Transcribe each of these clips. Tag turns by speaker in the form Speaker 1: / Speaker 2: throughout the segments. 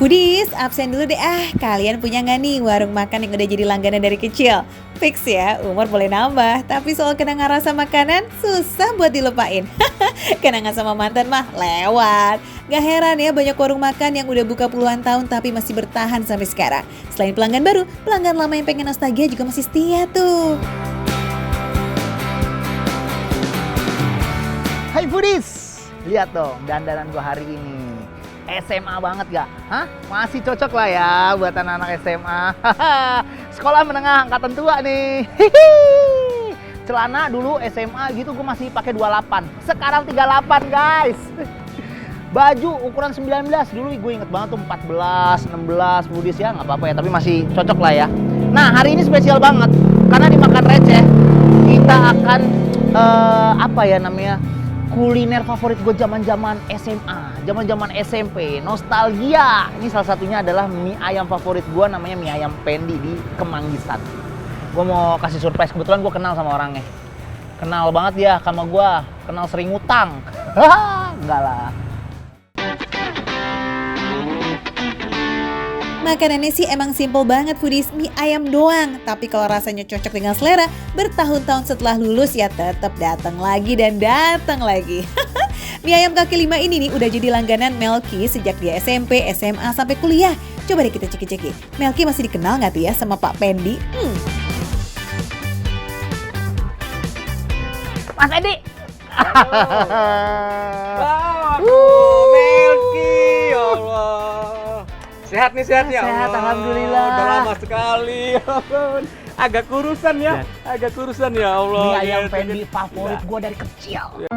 Speaker 1: Foodies, absen dulu deh kalian punya nggak nih warung makan yang udah jadi langganan dari kecil? Fix ya, umur boleh nambah, tapi soal kenangan rasa makanan susah buat dilupain. Kenangan sama mantan mah lewat. Gak heran ya banyak warung makan yang udah buka puluhan tahun tapi masih bertahan sampai sekarang. Selain pelanggan baru, pelanggan lama yang pengen nostalgia juga masih setia tuh.
Speaker 2: Hai Foodies, lihat dong dandanan gua hari ini. SMA banget gak? Hah? Masih cocok lah ya buat anak-anak SMA. Sekolah menengah angkatan tua nih. Celana dulu SMA gitu gue masih pakai 28. Sekarang 38 guys. Baju ukuran 19 dulu gue inget banget tuh 14, 16 Foodies ya nggak apa-apa ya tapi masih cocok lah ya. Nah hari ini spesial banget karena di Makan Receh kita akan apa ya namanya kuliner favorit gue zaman-zaman SMA, zaman-zaman SMP, nostalgia. Ini salah satunya adalah mie ayam favorit gue namanya mie ayam Pendi di Kemanggisan. Gue mau kasih surprise, kebetulan gue kenal sama orangnya. Kenal banget dia sama gue, kenal sering ngutang. Enggak lah.
Speaker 1: Makanannya sih emang simple banget Foodies, mie ayam doang. Tapi kalau rasanya cocok dengan selera, bertahun-tahun setelah lulus ya tetap datang lagi dan datang lagi. Mie ayam kaki lima ini nih udah jadi langganan Melki sejak dia SMP, SMA sampai kuliah. Coba deh kita ceki-ceki, Melki masih dikenal nggak tuh ya sama Pak Pendi?
Speaker 2: Mas Edi.
Speaker 3: Melki, ya Allah. Sehat nih, sehat ya Allah.
Speaker 2: Sehat, alhamdulillah.
Speaker 3: Udah lama sekali. Agak kurusan ya, agak kurusan ya Allah.
Speaker 2: Mie ayam
Speaker 3: Gitu.
Speaker 2: Pendi favorit gue dari kecil.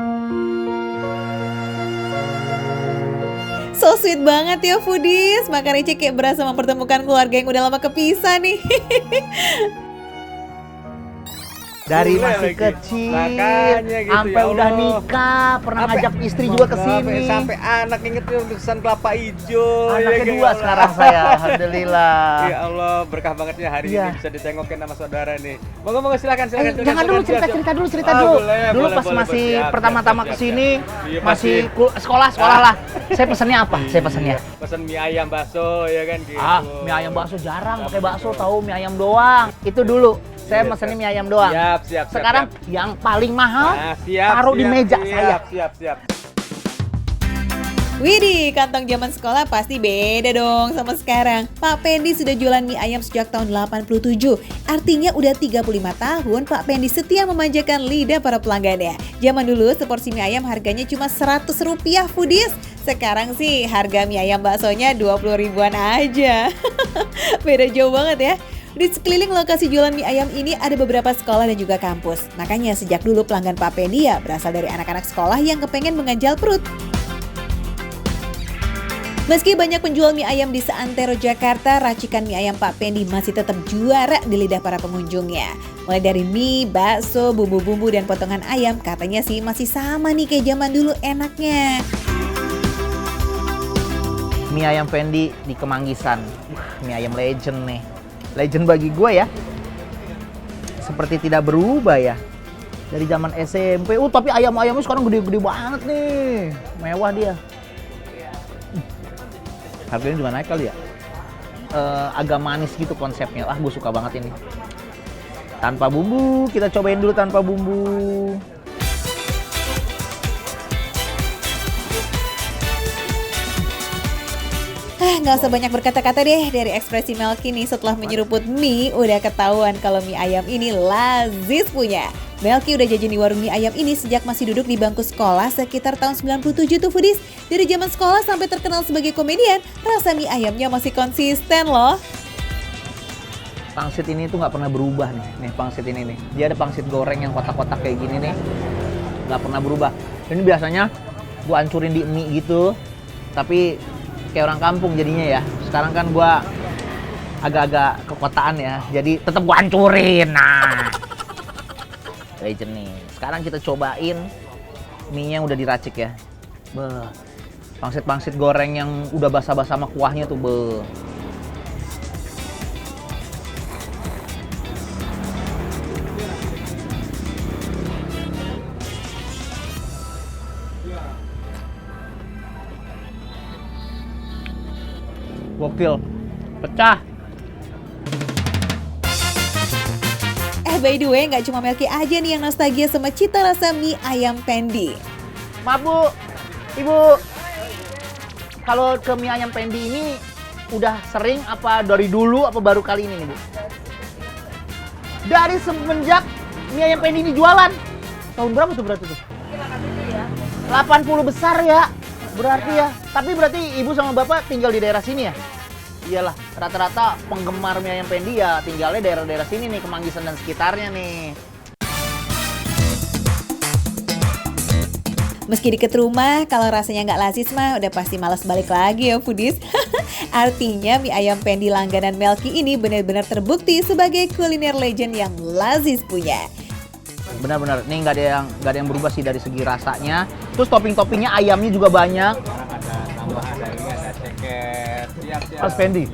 Speaker 1: So sweet banget ya Foodies, makan receh kayak berasa mempertemukan keluarga yang udah lama kepisah nih.
Speaker 2: Dari
Speaker 3: Boleh
Speaker 2: masih
Speaker 3: lagi.
Speaker 2: kecil,
Speaker 3: Makanya gitu,
Speaker 2: sampai
Speaker 3: ya
Speaker 2: udah
Speaker 3: Allah.
Speaker 2: nikah, pernah ngajak istri juga ke sini.
Speaker 3: Sampai anak inget tuh lukisan kelapa hijau.
Speaker 2: Anak
Speaker 3: ya,
Speaker 2: kedua
Speaker 3: ya
Speaker 2: sekarang
Speaker 3: Allah.
Speaker 2: saya, alhamdulillah.
Speaker 3: Ya Allah, berkah banget ya hari
Speaker 2: Iya.
Speaker 3: ini bisa ditengokin sama saudara nih. Monggo silakan.
Speaker 2: Jangan dulu cerita dulu. Dulu pas masih pertama-tama kesini,
Speaker 3: Iya,
Speaker 2: masih sekolah lah. Saya pesennya apa? Saya pesennya.
Speaker 3: Pesen mie ayam bakso ya kan gitu.
Speaker 2: Mie ayam bakso jarang pakai bakso, tahu mie ayam doang. Itu dulu. Saya
Speaker 3: Iya,
Speaker 2: pesennya
Speaker 3: siap.
Speaker 2: mie ayam doang.
Speaker 3: Siap.
Speaker 2: Sekarang yang paling mahal
Speaker 3: Nah, siap,
Speaker 2: taruh di
Speaker 3: siap,
Speaker 2: meja
Speaker 3: siap,
Speaker 2: saya.
Speaker 3: Siap.
Speaker 1: Widih, kantong zaman sekolah pasti beda dong sama sekarang. Pak Pendi sudah jualan mie ayam sejak tahun 87. Artinya udah 35 tahun Pak Pendi setia memanjakan lidah para pelanggannya. Zaman dulu seporsi mie ayam harganya cuma Rp100 Foodies. Sekarang sih harga mie ayam baksonya 20 ribuan aja. Beda jauh banget ya. Di sekeliling lokasi jualan mie ayam ini ada beberapa sekolah dan juga kampus. Makanya sejak dulu pelanggan Pak Pendi ya berasal dari anak-anak sekolah yang kepengen menganjal perut. Meski banyak penjual mie ayam di seantero Jakarta, racikan mie ayam Pak Pendi masih tetap juara di lidah para pengunjungnya. Mulai dari mie, bakso, bumbu-bumbu, dan potongan ayam, katanya sih masih sama nih kayak zaman dulu enaknya.
Speaker 2: Mie ayam Pendi di Kemanggisan. Mie ayam legend nih. Legend bagi gue ya. Seperti tidak berubah ya. Dari zaman SMP. Tapi ayam-ayamnya sekarang gede-gede banget nih. Mewah dia. Harganya juga naik kali ya. Agak manis gitu konsepnya. Gue suka banget ini. Tanpa bumbu, kita cobain dulu tanpa bumbu.
Speaker 1: Nggak usah banyak berkata-kata deh, dari ekspresi Melki nih setelah menyeruput mie, udah ketahuan kalau mie ayam ini lazis punya. Melki udah jajan di warung mie ayam ini sejak masih duduk di bangku sekolah sekitar tahun 97 tuh Foodies. Dari zaman sekolah sampai terkenal sebagai komedian, rasa mie ayamnya masih konsisten loh.
Speaker 2: Pangsit ini tuh nggak pernah berubah nih. Nih pangsit ini nih. Dia ada pangsit goreng yang kotak-kotak kayak gini nih. Nggak pernah berubah. Ini biasanya gua hancurin di mie gitu. Tapi kayak orang kampung jadinya ya. Sekarang kan gua agak-agak kekotaan ya. Jadi tetap gua hancurin. Nah. Legend nih. Sekarang kita cobain mie yang udah diracik ya. Beuh. Pangsit-pangsit goreng yang udah basah-basah sama kuahnya tuh, beuh. Gokil. Pecah.
Speaker 1: By the way, nggak cuma Melki aja nih yang nostalgia sama cita rasa mie ayam Pendi.
Speaker 2: Maaf Bu, Ibu. Kalau ke mie ayam Pendi ini udah sering apa dari dulu apa baru kali ini nih Bu? Dari semenjak mie ayam Pendi ini jualan. Tahun berapa tuh berarti tuh? 80 besar ya. Berarti ya. Tapi berarti Ibu sama Bapak tinggal di daerah sini ya? Iyalah, rata-rata penggemar mie ayam Pendi ya tinggalnya daerah-daerah sini nih, Kemanggisan dan sekitarnya nih.
Speaker 1: Meski deket rumah, kalau rasanya nggak lazis mah udah pasti malas balik lagi ya foodies. Artinya mie ayam Pendi langganan Melki ini benar-benar terbukti sebagai kuliner legend yang lazis punya.
Speaker 2: Benar-benar, ini nggak ada yang berubah sih dari segi rasanya. Terus topping-toppingnya ayamnya juga banyak.
Speaker 3: Ada tambahan dari ini, ada ceker. Siap.
Speaker 2: Mas Pendi.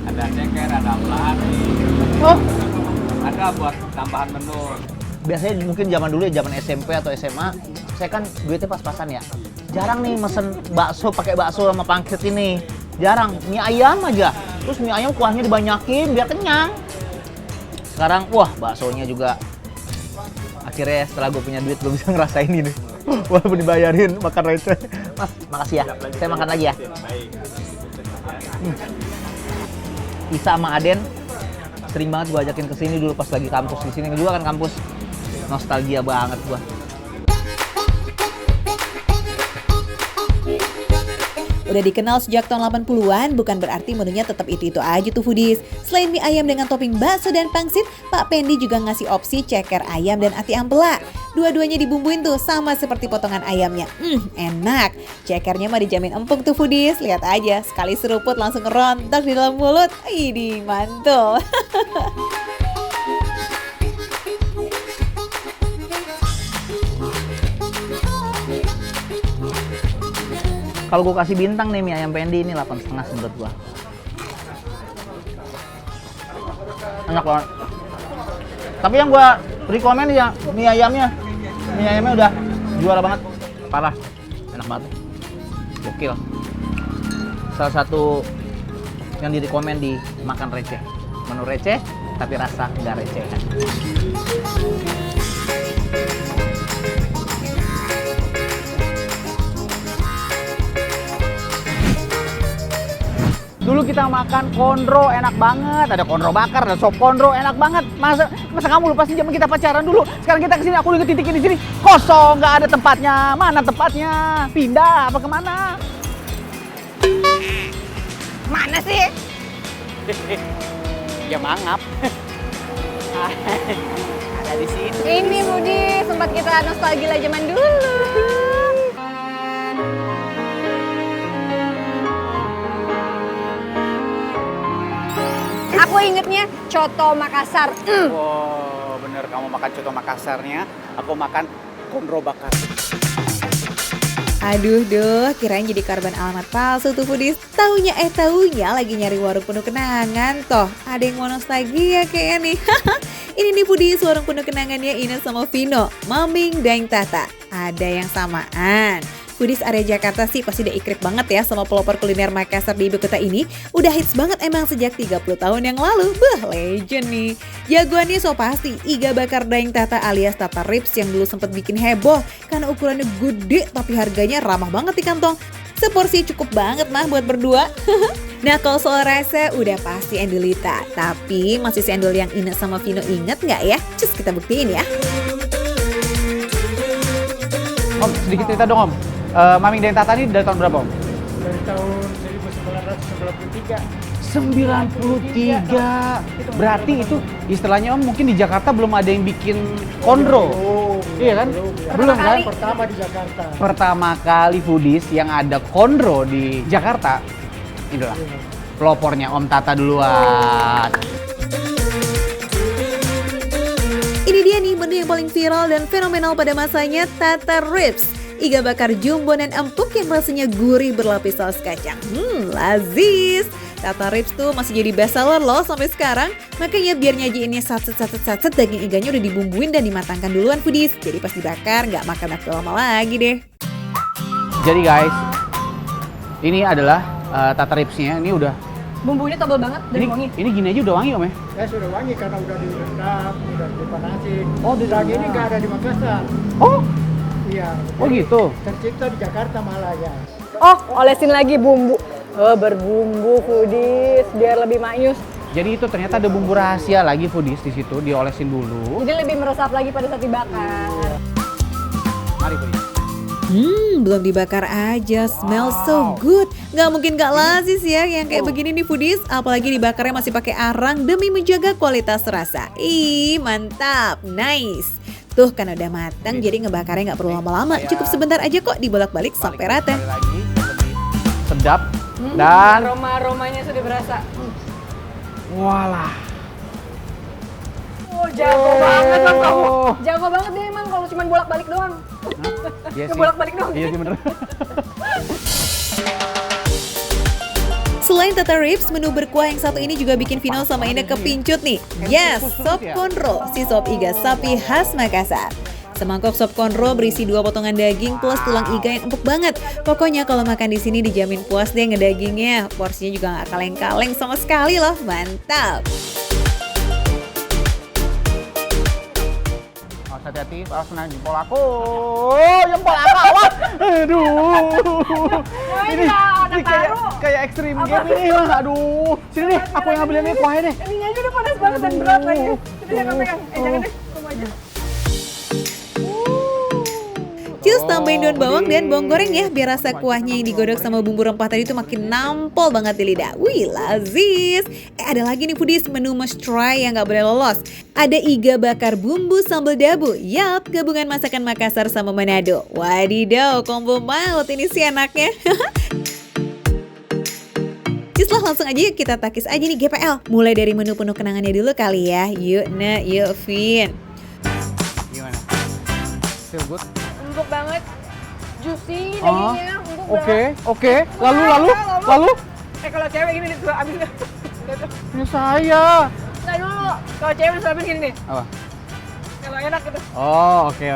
Speaker 3: Ada ceker, ada pelati.
Speaker 2: Oh,
Speaker 3: Ada buat tambahan menu.
Speaker 2: biasanya mungkin zaman dulu ya, zaman SMP atau SMA, saya kan duitnya pas-pasan ya. Jarang nih mesen bakso pakai bakso sama pangsit ini. Jarang, mie ayam aja. Terus mie ayam kuahnya dibanyakin biar kenyang. Sekarang wah, baksonya juga. Akhirnya setelah gue punya duit gue bisa ngerasain ini. Walaupun dibayarin makan receh. Mas, makasih ya. Saya makan lagi ya. Isa sama Aden sering banget gue ajakin ke sini dulu pas lagi kampus di sini juga kan kampus. Nostalgia banget gue.
Speaker 1: Udah dikenal sejak tahun 80-an, bukan berarti menunya tetap itu-itu aja tuh foodies. Selain mie ayam dengan topping bakso dan pangsit, Pak Pendi juga ngasih opsi ceker ayam dan ati ampela. Dua-duanya dibumbuin tuh sama seperti potongan ayamnya. Enak. Cekernya mah dijamin empuk tuh foodies. Lihat aja, sekali seruput langsung ngerontak di dalam mulut. Idih, mantul.
Speaker 2: Kalau gue kasih bintang nih mie ayam Pendi ini 8,5 menurut gue. Enak banget. Tapi yang gue rekomen ya mie ayamnya. Mie ayamnya udah juara banget. Parah. Enak banget. Gokil. Salah satu yang direkomen di makan receh. Menu receh tapi rasa nggak receh. Dulu kita makan kondro enak banget, ada kondro bakar, ada sop kondro enak banget. Masa kamu lupa sih zaman kita pacaran dulu? Sekarang kita kesini, aku lihat titik di sini kosong, nggak ada tempatnya. Mana tempatnya? Pindah apa kemana?
Speaker 4: Mana sih?
Speaker 3: Ya mangap. Ada di sini.
Speaker 4: Ini Budi, sempat kita nostalgia zaman dulu. Aku ingetnya coto Makassar.
Speaker 3: Wow, bener kamu makan coto Makassarnya, aku makan kondro bakar.
Speaker 1: Aduh, kirain jadi korban alamat palsu tuh foodies. Taunya lagi nyari warung penuh kenangan. Toh, ada yang mau nostalgia kayaknya nih. Ini nih foodies, warung penuh kenangannya Ines sama Vino, Maming dan Tata. Ada yang samaan. Foodies area Jakarta sih pasti udah ikrip banget ya sama pelopor kuliner Makassar di ibu kota ini. Udah hits banget emang sejak 30 tahun yang lalu. Legend nih. Jagoannya so pasti iga bakar Daeng Tata alias Tata Ribs yang dulu sempat bikin heboh karena ukurannya gede tapi harganya ramah banget di kantong. Seporsi cukup banget mah buat berdua. Nah kalau soal rasa udah pasti Endulita. Tapi masih si endul yang Ines sama Vino inget nggak ya? Cus kita buktiin ya.
Speaker 2: Om, sedikit cerita dong Om. Maming dan Tata ini dari tahun berapa Om?
Speaker 5: Dari tahun 1993.
Speaker 2: 93. Berarti itu istilahnya Om mungkin di Jakarta belum ada yang bikin kondro. Iya kan? Belum kan?
Speaker 5: Pertama di Jakarta.
Speaker 2: Pertama kali foodies yang ada kondro di Jakarta. Inilah pelopornya Om Tata duluan.
Speaker 1: Ini dia nih menu yang paling viral dan fenomenal pada masanya, Tata Ribs. Iga bakar jumbo dan empuk yang rasanya gurih berlapis saus kacang. Lazis. Tata Ribs tuh masih jadi best seller loh sampai sekarang. Makanya biar nyajiinnya satset daging iganya udah dibumbuin dan dimatangkan duluan foodies. Jadi pas dibakar nggak makan waktu lama lagi deh.
Speaker 2: Jadi guys, ini adalah tata ribsnya ini udah.
Speaker 4: Bumbunya tebal banget dan wangi.
Speaker 2: Ini gini aja udah wangi Om ya?
Speaker 5: Saya sudah wangi karena udah direndam, udah dipanasin.
Speaker 2: Oh, direndam.
Speaker 5: Daging ini nggak ada di Makassar.
Speaker 2: Oh,
Speaker 5: Iya.
Speaker 2: oh gitu.
Speaker 5: Tercipta di Jakarta malah ya.
Speaker 4: Oh, olesin lagi bumbu. Oh, berbumbu foodies biar lebih maknyus.
Speaker 2: Jadi itu ternyata ada bumbu rahasia lagi foodies di situ, diolesin dulu.
Speaker 4: Jadi lebih meresap lagi pada saat dibakar.
Speaker 2: Mari foodies.
Speaker 1: Belum dibakar aja, smell so good. Nggak mungkin nggak lazis ya yang kayak begini nih foodies. Apalagi dibakarnya masih pakai arang demi menjaga kualitas rasa. Ih, mantap, nice. Tuh kan udah matang, jadi ngebakarnya nggak perlu lama-lama. Cukup sebentar aja kok dibolak-balik sampai rata.
Speaker 2: Sekali lagi, lebih sedap dan
Speaker 4: Aroma-aromanya sudah berasa.
Speaker 2: walah.
Speaker 4: Oh, jago banget Bang kamu. Jago banget dia emang kalau cuma bolak-balik doang.
Speaker 2: Iya
Speaker 4: sih. Bolak-balik doang.
Speaker 2: Iya sih bener.
Speaker 1: Selain tata ribs, menu berkuah yang satu ini juga bikin Vino sama Ine kepincut nih. Yes, sop konro, si sop iga sapi khas Makassar. Semangkok sop konro berisi 2 potongan daging plus tulang iga yang empuk banget. Pokoknya kalau makan di sini dijamin puas deh ngedagingnya. Porsinya juga nggak kaleng-kaleng sama sekali loh, mantap.
Speaker 2: Awas hati-hati, awas kena jempol aku. Oh, jempol aku, awas. Aduh. Ini
Speaker 4: anak
Speaker 2: kayak
Speaker 4: baru.
Speaker 2: kayak ekstrim game ini mah. Aduh. Sini nih, aku yang ngambilin ini kuahnya deh.
Speaker 4: Ini aja udah panas banget dan berat lagi. Tapi jangan pegang. Jangan deh. Kamu aja.
Speaker 1: Cus, tambahin daun bawang dan bawang goreng ya, biar rasa kuahnya yang digodok sama bumbu rempah tadi itu makin nampol banget di lidah. Wih, lazis. Ada lagi nih foodies, menu must try yang gak boleh lolos. Ada iga bakar bumbu sambal dabu. Yap, gabungan masakan Makassar sama Manado. Wadidaw, combo maut ini sih enaknya. Cus lah, langsung aja yuk kita takis aja nih GPL. Mulai dari menu penuh kenangannya dulu kali ya. Yuk, yuk Vin.
Speaker 2: Gimana? Feel good?
Speaker 4: Empuk banget. Juicy dagingnya. Empuk banget.
Speaker 2: Oke. Lalu.
Speaker 4: Kalau cewek gini nih, abis
Speaker 2: Ini saya.
Speaker 4: Nggak dulu. Kalau cewek bisa abis gini nih.
Speaker 2: Apa?
Speaker 4: Kalau enak gitu.
Speaker 2: Oh, oke.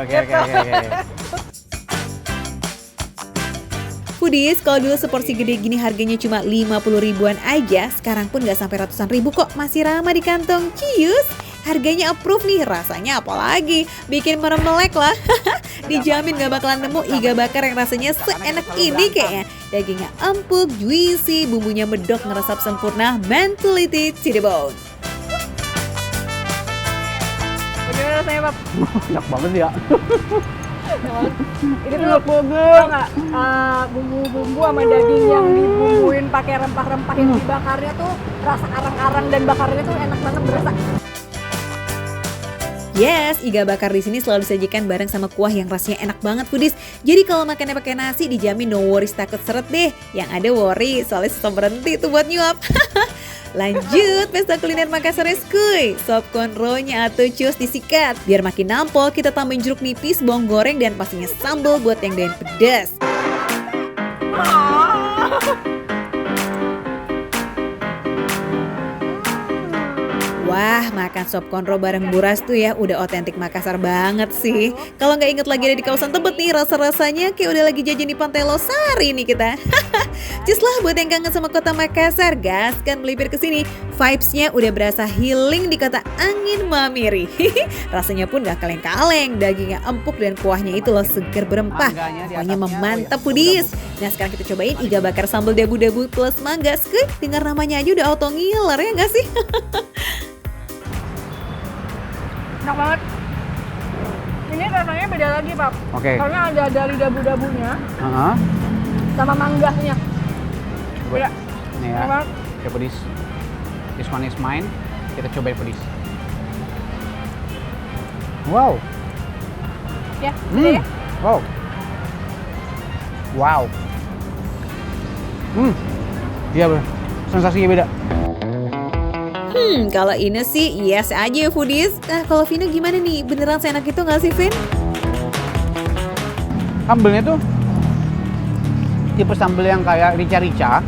Speaker 1: Foodies, kalau dulu seporsi gede gini harganya cuma 50 ribuan aja, sekarang pun nggak sampai ratusan ribu kok, masih ramah di kantong. Cius, harganya approve nih, rasanya apalagi, bikin meremelek lah. Dijamin gak bakalan nemu iga bakar yang rasanya seenak ini kayaknya. Dagingnya empuk, juicy, bumbunya medok ngeresap sempurna, mentality to the bone.
Speaker 4: Bagaimana rasanya, Pap?
Speaker 2: Enak banget ya.
Speaker 4: Ini tuh tau nggak, bumbu-bumbu sama daging yang dibumbuin pakai rempah-rempah yang dibakarnya tuh rasa arang-arang dan bakarnya tuh enak banget berasa.
Speaker 1: Yes, iga bakar di sini selalu disajikan bareng sama kuah yang rasanya enak banget foodies. Jadi kalau makannya pakai nasi dijamin no worries takut seret deh. Yang ada worry soalnya susah berhenti tuh buat nyuap. Lanjut, pesta kuliner Makassar skuy. Sop konronya atau cus disikat. Biar makin nampol, kita tambahin jeruk nipis, bawang goreng, dan pastinya sambal buat yang doyan pedas. Wah, makan sop konro bareng buras tuh ya udah otentik Makassar banget sih. Kalau nggak inget lagi ada di kawasan Tebet nih, rasa-rasanya kayak udah lagi jajan di Pantai Losari nih kita. Cus lah buat yang kangen sama kota Makassar, gaskan melipir ke sini. Vibes-nya udah berasa healing di kota angin mamiri. Rasanya pun gak kaleng-kaleng, dagingnya empuk dan kuahnya itu loh seger berempah. Pokoknya memantap foodies. Nah sekarang kita cobain iga bakar sambal dabu-dabu plus mangga. Skuy, dengar namanya aja udah auto ngiler ya nggak sih?
Speaker 4: Enak banget. Ini rasanya beda lagi, Pap.
Speaker 2: Oke.
Speaker 4: Karena ada dari dabu-dabunya sama mangganya. Beda.
Speaker 2: Ini
Speaker 4: Enak
Speaker 2: ya.
Speaker 4: banget.
Speaker 2: Oke, pedis. This one is mine. Kita cobain pedis. Wow.
Speaker 4: Ya, beda ya.
Speaker 2: Wow. Wow. Iya bener. Sensasinya beda.
Speaker 1: Kalau ini sih yes aja ya foodies. Nah kalau Vino gimana nih? Beneran seenak itu nggak sih Vin?
Speaker 2: Sambelnya tuh tipe sambel yang kayak rica-rica,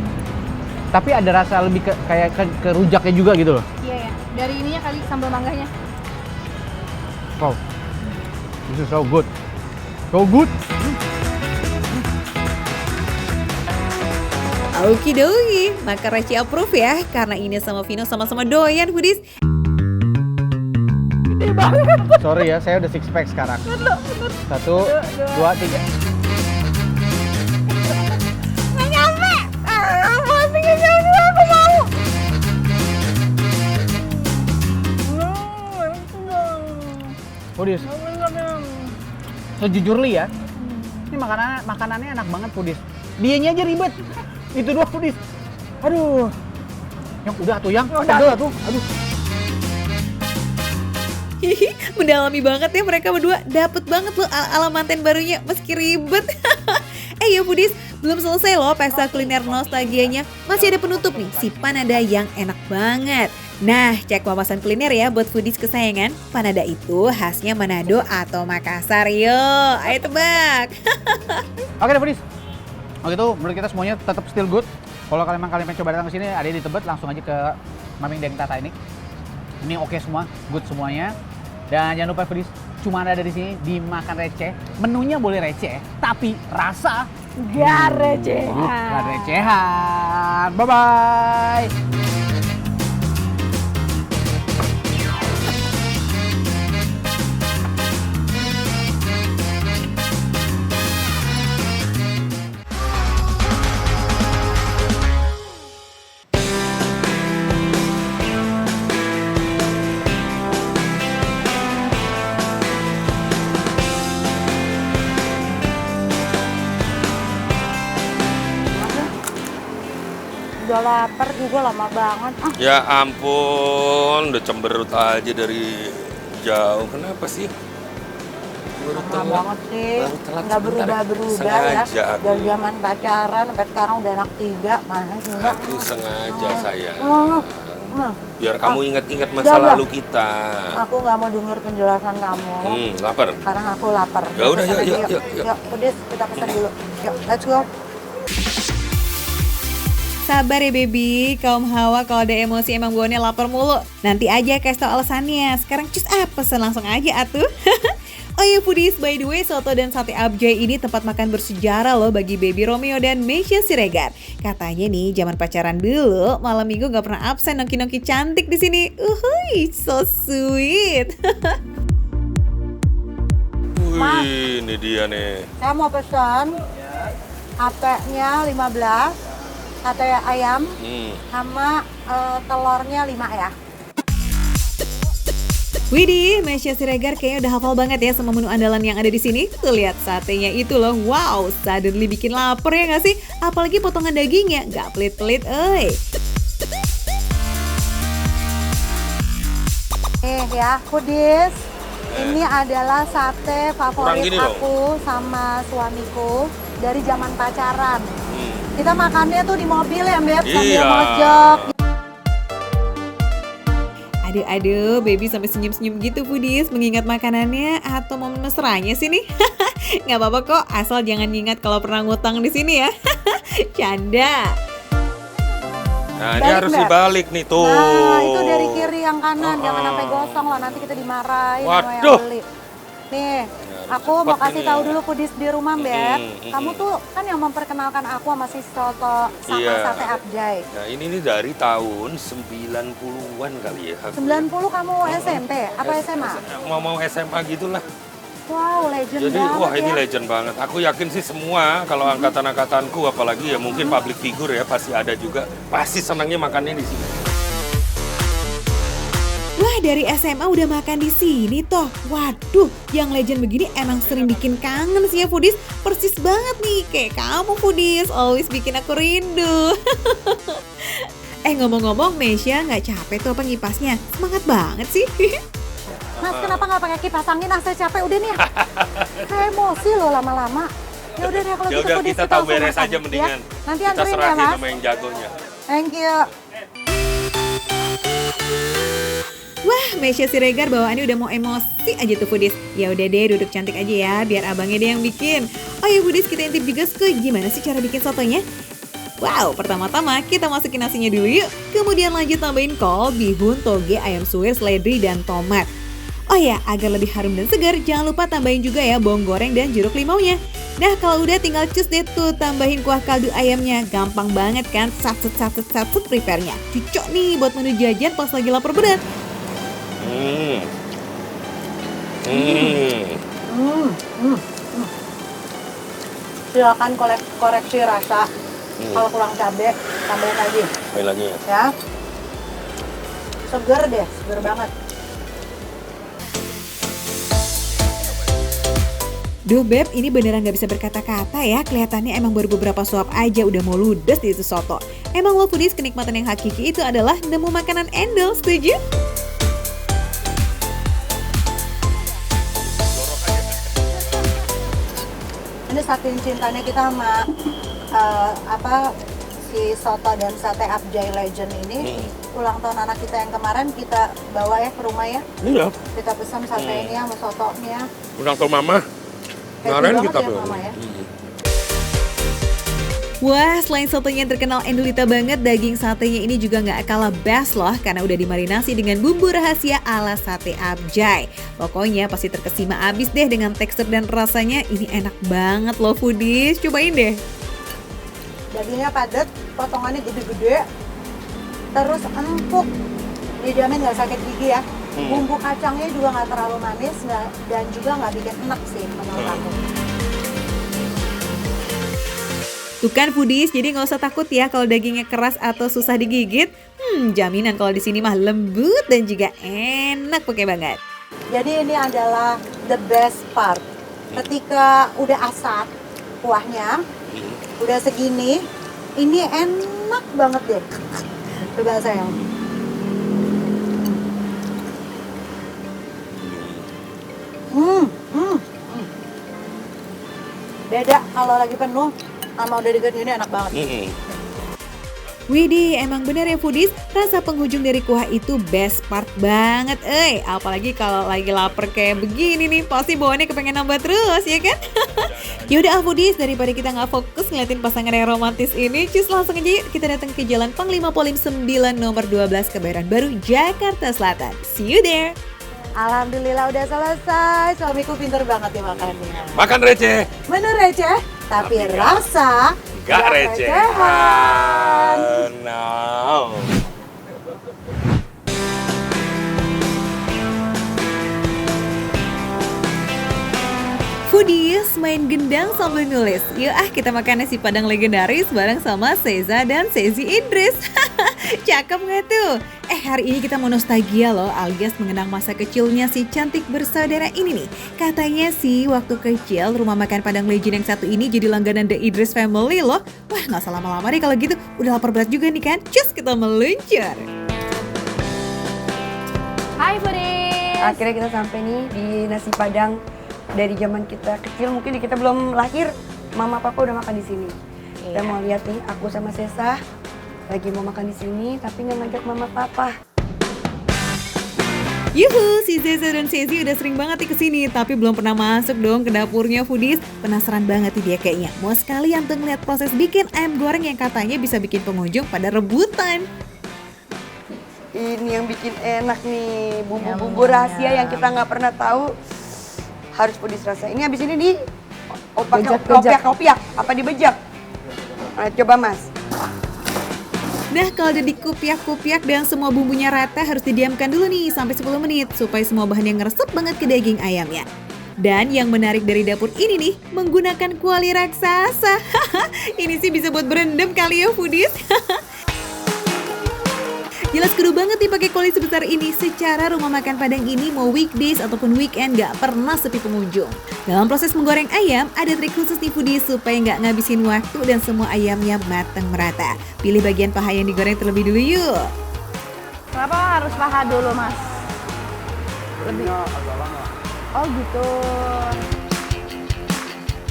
Speaker 2: tapi ada rasa lebih kayak ke rujaknya juga gitu loh.
Speaker 4: Iya ya. Dari ininya kali sambal mangganya.
Speaker 2: Wow. This is so good. So good.
Speaker 1: Okidoki, maka Reci approve ya, karena Ines sama Vino sama-sama doyan foodies.
Speaker 2: Sorry ya, saya udah six pack sekarang. 1, 2, 3.
Speaker 4: Nggak nyampe. Masih nggak nyampe, aku mau.
Speaker 2: Pudis, sejujurnya ya, ini makanannya enak banget Pudis. Dianya aja ribet. Itu doang Pudis. Aduh. Yang udah tuh, yang pegel tuh. Aduh.
Speaker 1: Hihi, mendalami banget ya mereka berdua. Dapet banget loh ala manten barunya meski ribet. Ya foodies, belum selesai loh pesta kuliner nostalgianya. Masih ada penutup nih, si panada yang enak banget. Nah, cek wawasan kuliner ya buat foodies kesayangan. Panada itu khasnya Manado atau Makassar. Yo, ayo tebak.
Speaker 2: Oke deh foodies. Oke itu menurut kita semuanya tetap still good. Kalau kalian pengen coba datang ke sini, ada di Tebet, langsung aja ke Maming Deng Tata ini. Ini oke semua, good semuanya. Dan jangan lupa foodies, cuma ada di sini dimakan receh. Menunya boleh receh, tapi rasa
Speaker 4: Gak recehan.
Speaker 2: gak recehan. Bye-bye.
Speaker 4: Udah lapar juga lama banget.
Speaker 3: Ya ampun, udah cemberut aja dari jauh. Kenapa sih? Baru
Speaker 4: Lama
Speaker 3: telat.
Speaker 4: banget sih.
Speaker 3: Baru telat
Speaker 4: Nggak
Speaker 3: sebentar.
Speaker 4: berubah-berubah ya.
Speaker 3: Sengaja aku.
Speaker 4: Dari zaman pacaran sampai sekarang udah anak 3. Mana sih enggak?
Speaker 3: Aku sengaja sayang.
Speaker 4: Nah,
Speaker 3: Biar kamu ingat-ingat masa
Speaker 4: Udah,
Speaker 3: lalu kita.
Speaker 4: aku nggak mau denger penjelasan kamu.
Speaker 3: Lapar.
Speaker 4: Sekarang aku lapar.
Speaker 3: Ya udah,
Speaker 4: Pesan
Speaker 3: yuk,
Speaker 4: aja,
Speaker 3: yuk.
Speaker 4: Yuk, Pudis, kita pesan dulu. Yuk, let's go.
Speaker 1: Sabar ya baby, kaum hawa kalau ada emosi emang bawaannya lapar mulu. Nanti aja kasih tau alasannya. Sekarang cus pesen langsung aja atuh. Oh ya foodies, by the way soto dan sate abjay ini tempat makan bersejarah loh bagi baby Romeo dan Meisya Siregar. Katanya nih zaman pacaran dulu malam minggu gak pernah absen nongki-nongki cantik di sini. Uhuy, so sweet.
Speaker 3: Wih, ini dia nih.
Speaker 4: Saya mau pesan ate-nya 15, sate ayam, sama telurnya 5 ya.
Speaker 1: Widih, Meisya Siregar kayaknya udah hafal banget ya sama menu andalan yang ada di sini. Tuh lihat satenya itu loh, wow, suddenly bikin lapar ya nggak sih? Apalagi potongan dagingnya, nggak pelit-pelit,
Speaker 4: Ya, Pudis. Ini adalah sate favorit
Speaker 3: Kurang gini dong.
Speaker 4: aku sama suamiku dari zaman pacaran. Kita makannya tuh di mobil ya, Beb, sambil
Speaker 3: Iya.
Speaker 4: mojok.
Speaker 1: Aduh, baby sampai senyum-senyum gitu foodies mengingat makanannya atau momen mesranya sih nih. Nggak apa-apa kok, asal jangan ingat kalau pernah ngutang di sini ya. Canda.
Speaker 3: Nah, ini
Speaker 4: Balik,
Speaker 3: harus
Speaker 4: Beb.
Speaker 3: dibalik nih tuh.
Speaker 4: Nah, itu dari kiri yang kanan, jangan sampai gosong loh, nanti kita dimarahin sama yang
Speaker 3: Waduh.
Speaker 4: beli. Nih,
Speaker 3: harus
Speaker 4: aku mau
Speaker 3: cepet
Speaker 4: kasih
Speaker 3: ini.
Speaker 4: tahu dulu Pudis di rumah, Beb.
Speaker 3: Mm-mm,
Speaker 4: Kamu tuh kan yang memperkenalkan aku sama si soto sama
Speaker 3: Iya.
Speaker 4: sate abjay.
Speaker 3: Nah, ini nih dari tahun 90-an kali ya. aku.
Speaker 4: 90 kamu SMP apa SMA?
Speaker 3: Mau SMA gitulah.
Speaker 4: Wow, legend
Speaker 3: Jadi
Speaker 4: banget
Speaker 3: wah ini
Speaker 4: ya.
Speaker 3: legend banget. Aku yakin sih semua kalau angkatan-angkatanku apalagi ya mungkin public figure ya pasti ada juga. Pasti senangnya makannya di sini.
Speaker 1: Wah, dari SMA udah makan di sini toh. Waduh, yang legend begini emang sering bikin kangen sih ya foodies. Persis banget nih kayak kamu foodies, always bikin aku rindu. Ngomong-ngomong, Meisya nggak capek tuh apa ngipasnya? Semangat banget sih.
Speaker 4: Mas, kenapa nggak pakai kipas angin? Saya capek udah nih. Saya emosi loh lama-lama. Ya udah deh kalau
Speaker 3: Ya
Speaker 4: gitu
Speaker 3: udah
Speaker 4: Pudis,
Speaker 3: kita tahu
Speaker 4: langsung
Speaker 3: beres
Speaker 4: makan,
Speaker 3: aja mendingan.
Speaker 4: ya. Nanti
Speaker 3: Kita
Speaker 4: anterin ya,
Speaker 3: serahin
Speaker 4: Mas.
Speaker 3: sama yang jagonya.
Speaker 4: Thank you.
Speaker 1: Wah, Meisya Siregar bawaannya udah mau emosi aja tuh foodies. Ya udah deh, duduk cantik aja ya, biar abangnya deh yang bikin. Oh ya foodies, kita intip juga gimana sih cara bikin sotonya? Wow, pertama-tama kita masukin nasinya dulu yuk. Kemudian lanjut tambahin kol, bihun, toge, ayam suwir, seledri, dan tomat. Oh ya, agar lebih harum dan segar, jangan lupa tambahin juga ya bawang goreng dan jeruk limaunya. Nah, kalau udah tinggal cus deh tuh tambahin kuah kaldu ayamnya. Gampang banget kan, satset prepare-nya. Cocok nih buat menu jajan pas lagi lapar berat.
Speaker 4: Silakan koreksi rasa. Kalau kurang cabai, tambahin lagi.
Speaker 3: Tambahin lagi ya.
Speaker 4: Ya. Seger deh, seger banget.
Speaker 1: Duh Beb, ini beneran gak bisa berkata-kata ya. Kelihatannya emang baru beberapa suap aja udah mau ludes di itu soto. Emang lo foodies, kenikmatan yang hakiki itu adalah nemu makanan endel, setuju?
Speaker 4: Ini saking cintanya kita sama si soto dan sate Abjay Legend ini. Ulang tahun anak kita yang kemarin kita bawa ya ke rumah ya.
Speaker 3: Iya.
Speaker 4: Kita pesan satenya sama sotonya.
Speaker 3: Ulang tahun mama. Kemarin kita
Speaker 4: ya, Mama, ya.
Speaker 1: Wah, selain sotonya yang terkenal endulita banget, daging satenya ini juga nggak kalah best loh karena udah dimarinasi dengan bumbu rahasia ala sate Abjay. Pokoknya pasti terkesima abis deh dengan tekstur dan rasanya. Ini enak banget loh foodies, cobain deh.
Speaker 4: Dagingnya padat, potongannya gede-gede, terus empuk. Dijamin nggak sakit gigi ya. Bumbu kacangnya juga nggak terlalu manis dan juga nggak bikin enak sih menurut aku.
Speaker 1: Tuh kan foodies, jadi nggak usah takut ya kalau dagingnya keras atau susah digigit. Jaminan kalau di sini mah lembut dan juga enak pakai banget.
Speaker 4: Jadi ini adalah the best part. Ketika udah asat kuahnya, udah segini, ini enak banget deh. Coba sayang. Beda kalau lagi penuh sama udah dikit ini enak banget.
Speaker 1: Widih, emang bener ya foodies, rasa penghujung dari kuah itu best part banget. Apalagi kalau lagi lapar kayak begini nih, pasti bawaannya kepengen nambah terus ya kan? Yaudah foodies, daripada kita nggak fokus ngeliatin pasangan yang romantis ini, cus langsung aja yuk kita datang ke Jalan Panglima Polim 9 nomor 12 Kebayoran Baru, Jakarta Selatan. See you there!
Speaker 4: Alhamdulillah udah selesai. Suamiku pinter banget ya makannya.
Speaker 3: Makan receh.
Speaker 4: Menu receh, tapi rasa
Speaker 3: Gak recehan. No.
Speaker 1: Foodies, main gendang sambil nulis. Yuk kita makan nasi padang legendaris bareng sama Seza dan Sezi Idris. Cakep gak tuh? Hari ini kita mau nostalgia loh, alias mengenang masa kecilnya si cantik bersaudara ini nih. Katanya sih waktu kecil rumah makan Padang Legend yang satu ini jadi langganan The Idris Family loh. Wah gak usah lama-lama deh kalau gitu, udah lapar berat juga nih kan? Cus kita meluncur.
Speaker 6: Hai foodies.
Speaker 7: Akhirnya kita sampai nih di nasi padang. Dari zaman kita kecil, mungkin kita belum lahir, mama papa udah makan di sini. Kita mau lihat nih, aku sama Sesa lagi mau makan di sini, tapi nggak ngajak mama papa.
Speaker 1: Yuhu, si Seza dan Sezi udah sering banget nih kesini, tapi belum pernah masuk dong ke dapurnya foodies. Penasaran banget nih dia kayaknya. Mau sekalian tuh ngeliat proses bikin ayam goreng yang katanya bisa bikin pengunjung pada rebutan.
Speaker 7: Ini yang bikin enak nih, bumbu-bumbu rahasia yang kita nggak pernah tahu. Harus foodies rasa. Ini habis ini kopiak, apa dibejak? Nah, coba Mas.
Speaker 1: Nah, kalau udah dikupiak-kupiak dan semua bumbunya rata, harus didiamkan dulu nih sampai 10 menit supaya semua bahannya ngeresep banget ke daging ayamnya. Dan yang menarik dari dapur ini nih, menggunakan kuali raksasa. Ini sih bisa buat berendam kali ya foodies. Jelas kudu banget nih pakai kuali sebesar ini. Secara rumah makan Padang ini mau weekdays ataupun weekend gak pernah sepi pengunjung. Dalam proses menggoreng ayam, ada trik khusus nih foodies supaya gak ngabisin waktu dan semua ayamnya matang merata. Pilih bagian paha yang digoreng terlebih dulu yuk.
Speaker 6: Kenapa harus paha dulu mas? Lebih agak lama. Oh gitu.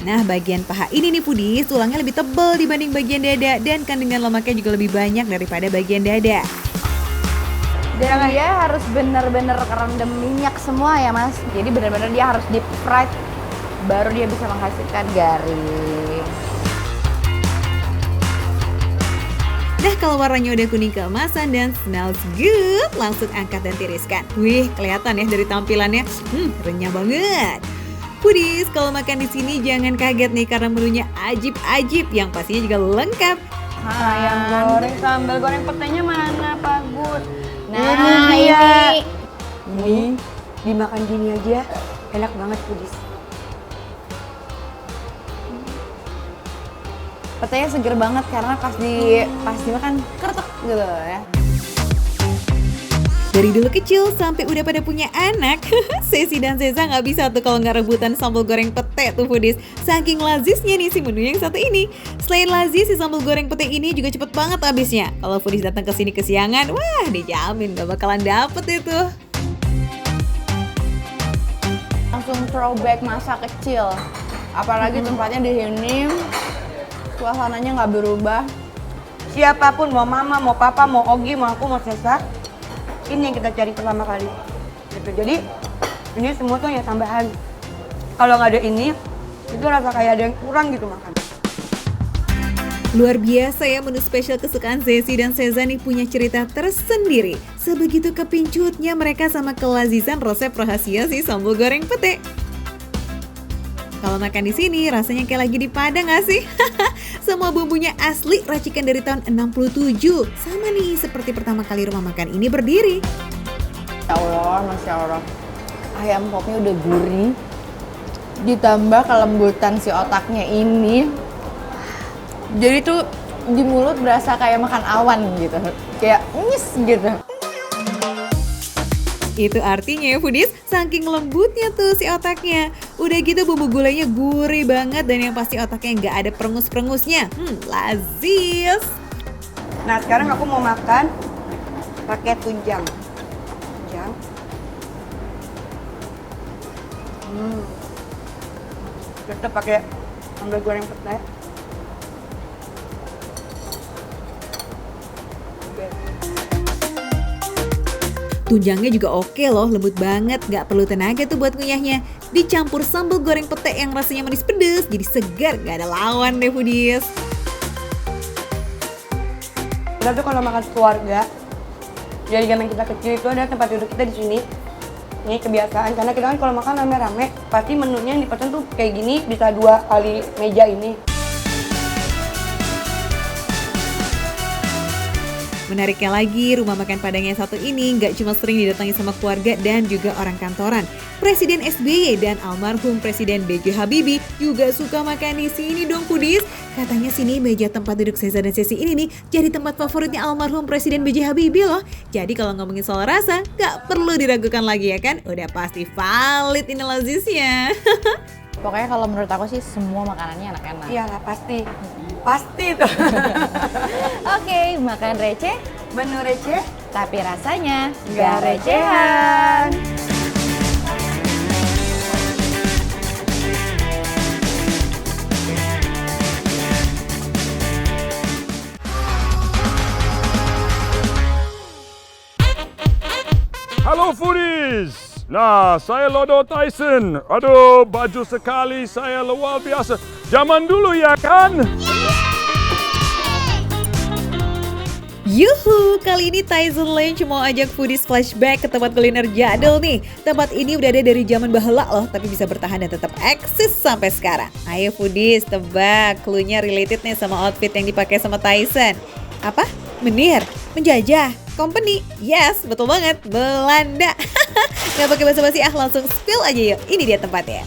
Speaker 1: Nah, bagian paha ini nih foodies, tulangnya lebih tebal dibanding bagian dada dan kandungan lemaknya juga lebih banyak daripada bagian dada.
Speaker 6: Dan dia harus benar-benar kerendam minyak semua ya mas. Jadi benar-benar dia harus deep fried, baru dia bisa menghasilkan garing.
Speaker 1: Nah, kalau warnanya udah kuning keemasan dan smells good, langsung angkat dan tiriskan. Wih, kelihatan ya dari tampilannya, renyah banget. Foodies, kalau makan di sini jangan kaget nih karena menunya ajib-ajib yang pastinya juga lengkap.
Speaker 7: Ayam goreng, sambal goreng petenya mana Pak Gus?
Speaker 6: Nah,
Speaker 7: Ini dimakan gini aja, enak banget Foodies.
Speaker 6: petenya seger banget karena pas dimakan keretek gitu ya.
Speaker 1: Dari dulu kecil sampai udah pada punya anak, Sesi dan Zeza nggak bisa tuh kalau nggak rebutan sambal goreng pete tuh Foodies. Saking lazisnya nih si menu yang satu ini. Selain lazis, si sambal goreng pete ini juga cepet banget habisnya. Kalau Foodies datang ke sini kesiangan, wah dijamin gak bakalan dapet itu.
Speaker 6: Langsung throwback masa kecil. Apalagi tempatnya di sini, suasananya nggak berubah.
Speaker 7: Siapapun, mau mama, mau papa, mau Ogi, mau aku, mau Sesa, ini yang kita cari pertama kali. Gitu. Jadi ini semua tuh ya tambahan. Kalau nggak ada ini, itu rasa kayak ada yang kurang gitu makan.
Speaker 1: Luar biasa ya, menu spesial kesukaan Zesi dan Seza nih punya cerita tersendiri. Sebegitu kepincutnya mereka sama kelazizan resep rahasia si sambal goreng pete. Kalau makan di sini rasanya kayak lagi di Padang gak sih? Semua bumbunya asli racikan dari tahun 67. Sama nih seperti pertama kali rumah makan ini berdiri.
Speaker 6: Ya Allah, Masya Allah. Ayam popnya udah gurih. Ditambah kelembutan si otaknya ini. Jadi tuh di mulut berasa kayak makan awan gitu. Kayak nyes gitu.
Speaker 1: Itu artinya ya Foodies, saking lembutnya tuh si otaknya. Udah gitu bumbu gulainya gurih banget dan yang pasti otaknya nggak ada perengus-perengusnya. Lazis.
Speaker 7: Nah sekarang aku mau makan pakai tunjang. Tunjang. Tetap pakai sambal goreng pete.
Speaker 1: Tunjangnya juga oke loh, lembut banget, nggak perlu tenaga tuh buat ngunyahnya. Dicampur sambal goreng pete yang rasanya manis pedes, jadi segar, nggak ada lawan deh Foodies.
Speaker 7: Kita tuh kalau makan keluarga, dari zaman kita kecil itu ada tempat duduk kita di sini. Ini kebiasaan, karena kita kan kalau makan rame-rame, pasti menunya yang dipesan tuh kayak gini, bisa 2 kali meja ini.
Speaker 1: Menariknya lagi, rumah makan Padang yang satu ini nggak cuma sering didatangi sama keluarga dan juga orang kantoran. Presiden SBY dan almarhum Presiden B.J. Habibie juga suka makan di sini dong Foodies. Katanya sini meja tempat duduk Seza dan Sesi ini nih jadi tempat favoritnya almarhum Presiden B.J. Habibie loh. Jadi kalau ngomongin soal rasa, nggak perlu diragukan lagi ya kan? Udah pasti valid ini lazisnya.
Speaker 6: Pokoknya kalau menurut aku sih semua makanannya enak-enak.
Speaker 7: Iyalah pasti. Pasti tuh.
Speaker 6: Oke, makan receh,
Speaker 7: Menu receh,
Speaker 6: tapi rasanya
Speaker 7: nggak recehan.
Speaker 8: Halo Foodies! Nah, saya Lodo Tyson. Aduh, baju sekali saya luar biasa. Zaman dulu ya kan?
Speaker 1: Yuhu, kali ini Tyson Lunch mau ajak Foodies flashback ke tempat kuliner jadul nih. Tempat ini udah ada dari zaman bahela loh, tapi bisa bertahan dan tetap eksis sampai sekarang. Ayo Foodies, tebak, cluenya related nih sama outfit yang dipakai sama Tyson. Apa? Menir, menjajah, company. Yes, betul banget, Belanda. Gak pakai basa-basi langsung spill aja yuk. Ini dia tempatnya.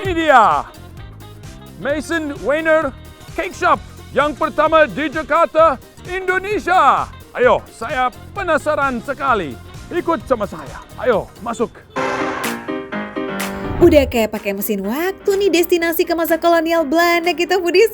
Speaker 8: Ini dia, Mason Weiner Cake Shop yang pertama di Jakarta, Indonesia. Ayo, saya penasaran sekali. Ikut sama saya. Ayo, masuk.
Speaker 1: Udah kayak pakai mesin waktu nih destinasi ke masa kolonial Belanda kita Foodies.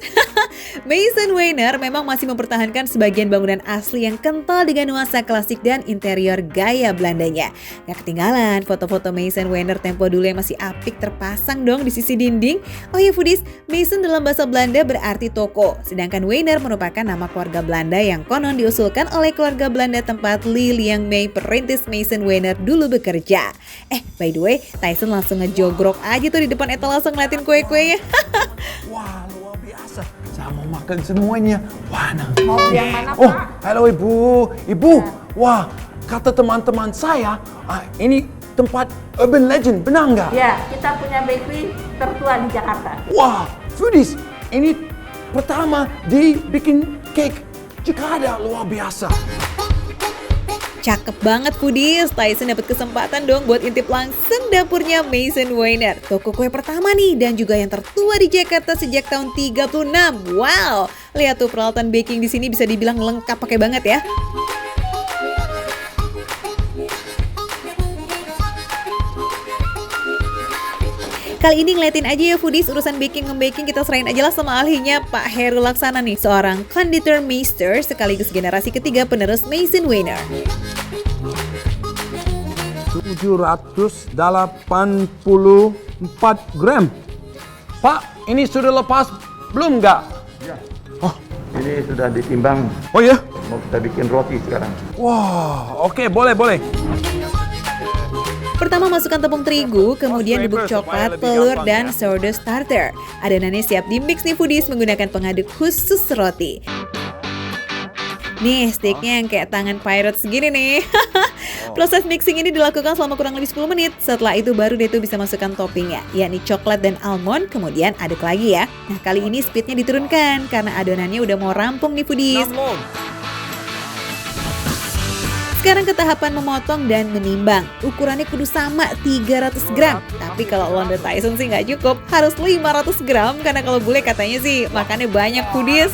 Speaker 1: Mason Weiner memang masih mempertahankan sebagian bangunan asli yang kental dengan nuansa klasik dan interior gaya Belandanya. Gak ketinggalan foto-foto Mason Weiner tempo dulu yang masih apik terpasang dong di sisi dinding. Oh ya Foodies, Mason dalam bahasa Belanda berarti toko. Sedangkan Weiner merupakan nama keluarga Belanda yang konon diusulkan oleh keluarga Belanda tempat Liliang May perintis Mason Weiner dulu bekerja. By the way, Tyson langsung ngejogrok aja tuh di depan etalase ngeliatin kue-kuenya.
Speaker 8: Wah, luar biasa. Saya mau makan semuanya. Wah, nah.
Speaker 6: Mau yang mana,
Speaker 8: Oh,
Speaker 6: Pak?
Speaker 8: halo Ibu. Ibu, wah, kata teman-teman saya, ini tempat urban legend, benar nggak?
Speaker 9: Ya, kita punya bakery tertua di Jakarta.
Speaker 8: Wah, foodies, ini pertama dibikin cake Jakarta, luar biasa.
Speaker 1: Cakep banget foodies, Tyson dapat kesempatan dong buat intip langsung dapurnya Mason Weiner. Toko kue pertama nih dan juga yang tertua di Jakarta sejak tahun 36. Wow, lihat tuh peralatan baking di sini bisa dibilang lengkap pakai banget ya. Kali ini ngeliatin aja ya foodies, urusan baking-membaking kita serahin aja lah sama ahlinya Pak Heru Laksana nih, seorang konditor master sekaligus generasi ketiga penerus Mason Weiner.
Speaker 8: 784 gram. Pak, ini sudah lepas belum nggak?
Speaker 5: Ya. Ini sudah ditimbang.
Speaker 8: Oh ya?
Speaker 5: Mau kita bikin roti sekarang.
Speaker 8: Wah, oke, boleh.
Speaker 1: Pertama masukkan tepung terigu, kemudian bubuk coklat, telur, dan sourdough starter. Adonannya siap di mix nih foodies menggunakan pengaduk khusus roti. Nih, sticknya yang kayak tangan pirates segini nih. Proses mixing ini dilakukan selama kurang lebih 10 menit. Setelah itu baru deh tuh bisa masukkan toppingnya, yakni coklat dan almond, kemudian aduk lagi ya. Nah, kali ini speednya diturunkan karena adonannya udah mau rampung nih foodies. Sekarang ke tahapan memotong dan menimbang. Ukurannya kudu sama 300 gram. Tapi kalau Londo Tyson sih nggak cukup, harus 500 gram. Karena kalau bule katanya sih makannya banyak foodies.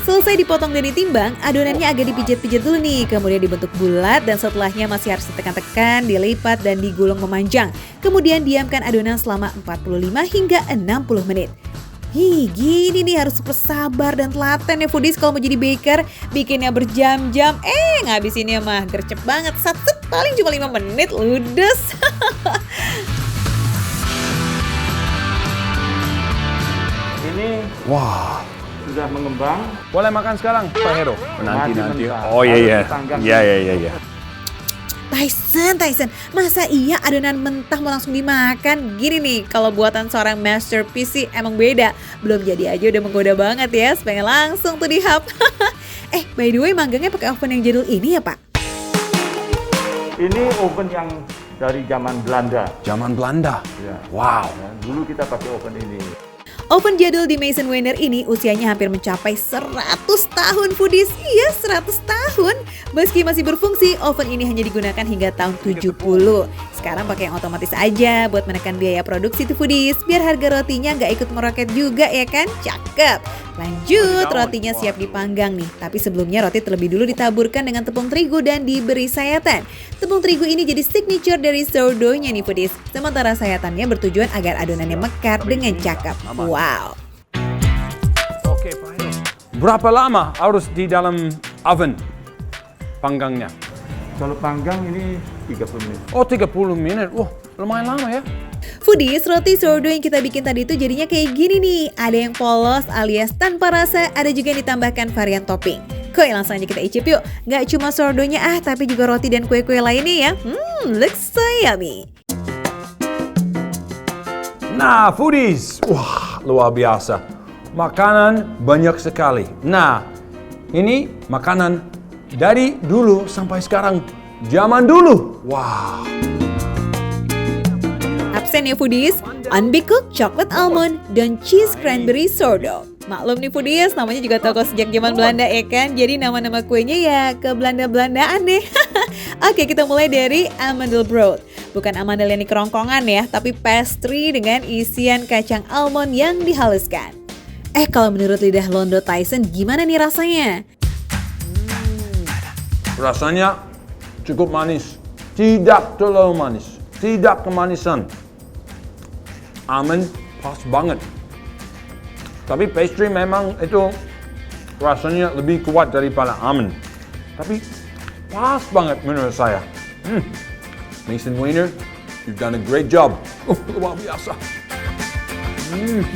Speaker 1: Selesai dipotong dan ditimbang, adonannya agak dipijat-pijat dulu nih. Kemudian dibentuk bulat dan setelahnya masih harus ditekan-tekan, dilipat dan digulung memanjang. Kemudian diamkan adonan selama 45 hingga 60 menit. Gini nih harus super sabar dan telaten ya foodies kalau mau jadi baker. Bikinnya berjam-jam, ngabisinnya mah gercep banget. Satu paling cuma 5 menit, ludes.
Speaker 5: Ini
Speaker 8: Wah,
Speaker 5: sudah mengembang.
Speaker 8: boleh makan sekarang, Pak Heru? Nanti.
Speaker 5: mentah.
Speaker 8: Oh iya.
Speaker 5: Harus dipanggang.
Speaker 8: Iya.
Speaker 1: Tyson, masa iya adonan mentah mau langsung dimakan? Gini nih, kalau buatan seorang masterpiece sih emang beda. Belum jadi aja udah menggoda banget ya, pengen langsung tuh dihap. By the way, manggangnya pakai oven yang jadul ini ya Pak?
Speaker 5: Ini oven yang dari zaman Belanda.
Speaker 8: Zaman Belanda.
Speaker 5: Ya.
Speaker 8: Wow.
Speaker 5: Ya, dulu kita pakai oven ini.
Speaker 1: Oven jadul di Mason Weiner ini usianya hampir mencapai 100 tahun foodies. Iya, 100 tahun. Meski masih berfungsi, oven ini hanya digunakan hingga tahun 70. Sekarang pakai yang otomatis aja buat menekan biaya produksi tuh foodies. Biar harga rotinya nggak ikut meroket juga ya kan? Cakep. Lanjut, rotinya siap dipanggang nih. Tapi sebelumnya roti terlebih dulu ditaburkan dengan tepung terigu dan diberi sayatan. Tepung terigu ini jadi signature dari sourdough-nya nih foodies. Sementara sayatannya bertujuan agar adonannya mekar dengan cakep. Wow.
Speaker 8: Oke, Pak Heru. Berapa lama harus di dalam oven panggangnya?
Speaker 5: Kalau panggang ini 30 menit.
Speaker 8: Oh, 30 menit. Wah, lumayan lama ya.
Speaker 1: Foodies, roti sourdough yang kita bikin tadi itu jadinya kayak gini nih. Ada yang polos alias tanpa rasa, ada juga yang ditambahkan varian topping. Langsung aja kita icip yuk. Nggak cuma sourdough-nya tapi juga roti dan kue-kue lainnya ya. Looks so yummy.
Speaker 8: Nah, foodies. Wah, luar biasa. Makanan banyak sekali. Nah, ini makanan dari dulu sampai sekarang. Zaman dulu. Wah.
Speaker 1: Absen ya foodies, unbcooked chocolate almond dan cheese cranberry sourdough. Maklum nih foodies, namanya juga toko sejak zaman Belanda ya kan? Jadi nama-nama kuenya ya ke Belanda-Belandaan deh. Oke, kita mulai dari Amandelbrot. Bukan amandel yang di kerongkongan ya, tapi pastry dengan isian kacang almond yang dihaluskan. Kalau menurut lidah Londo Tyson, gimana nih rasanya?
Speaker 8: Rasanya cukup manis. Tidak terlalu manis. Tidak kemanisan. Almond pas banget. Tapi pastry memang itu rasanya lebih kuat daripada almond. Tapi pas banget menurut saya. Mason Weiner, you've done a great job. Luar biasa.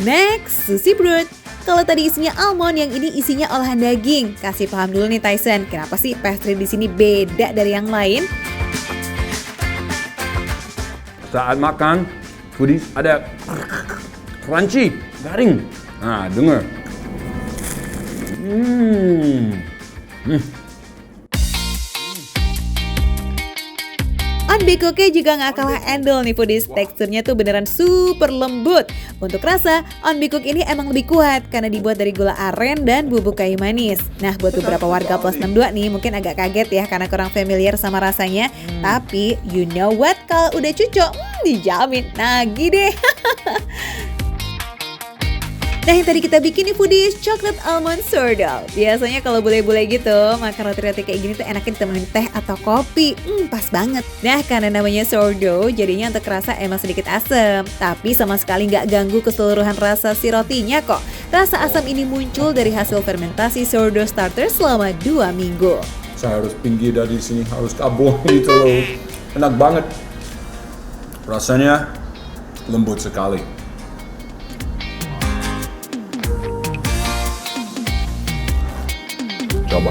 Speaker 1: Next, sushi brood. Kalau tadi isinya almond, yang ini isinya olahan daging. Kasih paham dulu nih Tyson, kenapa sih pastry di sini beda dari yang lain?
Speaker 8: Saat makan, foodies ada crunchy, garing. Nah, denger.
Speaker 1: Onbikoke juga nggak kalah endol nih foodies, teksturnya tuh beneran super lembut. Untuk rasa, onbikoke ini emang lebih kuat karena dibuat dari gula aren dan bubuk kayu manis. Nah, buat beberapa warga plus 62 nih mungkin agak kaget ya karena kurang familiar sama rasanya. Tapi you know what, kalau udah cucok, dijamin nagih deh. Nah, yang tadi kita bikin nih foodies, coklat almond sourdough. Biasanya kalau bule-bule gitu, makan roti-roti kayak gini tuh enaknya ditemenin teh atau kopi. Pas banget. Nah, karena namanya sourdough, jadinya untuk rasa emang sedikit asam. Tapi sama sekali nggak ganggu keseluruhan rasa si rotinya kok. Rasa asam ini muncul dari hasil fermentasi sourdough starter selama 2 minggu.
Speaker 8: Saya harus pinggir dari sini, harus kabur gitu loh. Enak banget. Rasanya lembut sekali. Coba.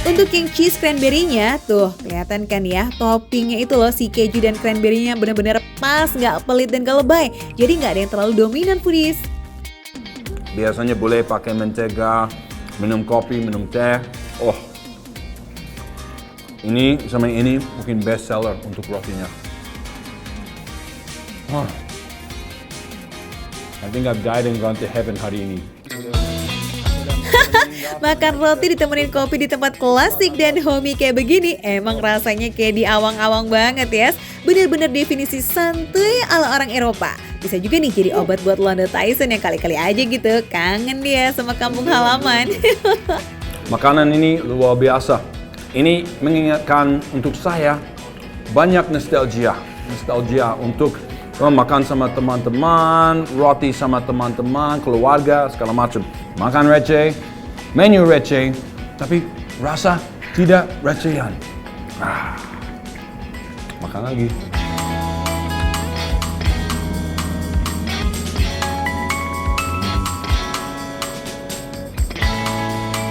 Speaker 1: Untuk yang cheese cranberry-nya, tuh kelihatan kan ya, toppingnya itu loh si keju dan cranberry-nya bener-bener pas, nggak pelit dan nggak lebay. Jadi nggak ada yang terlalu dominan foodies.
Speaker 8: Biasanya boleh pakai mentega, minum kopi, minum teh. Oh, ini sama ini mungkin best seller untuk rotinya. I think I've died and gone to heaven hari ini.
Speaker 1: Makan roti ditemenin kopi di tempat klasik dan homey kayak begini emang rasanya kayak di awang-awang banget ya. Bener-bener definisi santuy ala orang Eropa. Bisa juga nih jadi obat buat London Tyson yang kali-kali aja gitu kangen dia sama kampung halaman.
Speaker 8: Makanan ini luar biasa. Ini mengingatkan untuk saya banyak nostalgia untuk makan sama teman-teman, roti sama teman-teman, keluarga, segala macam. Makan receh, menu receh, tapi rasa tidak recehan. Makan lagi.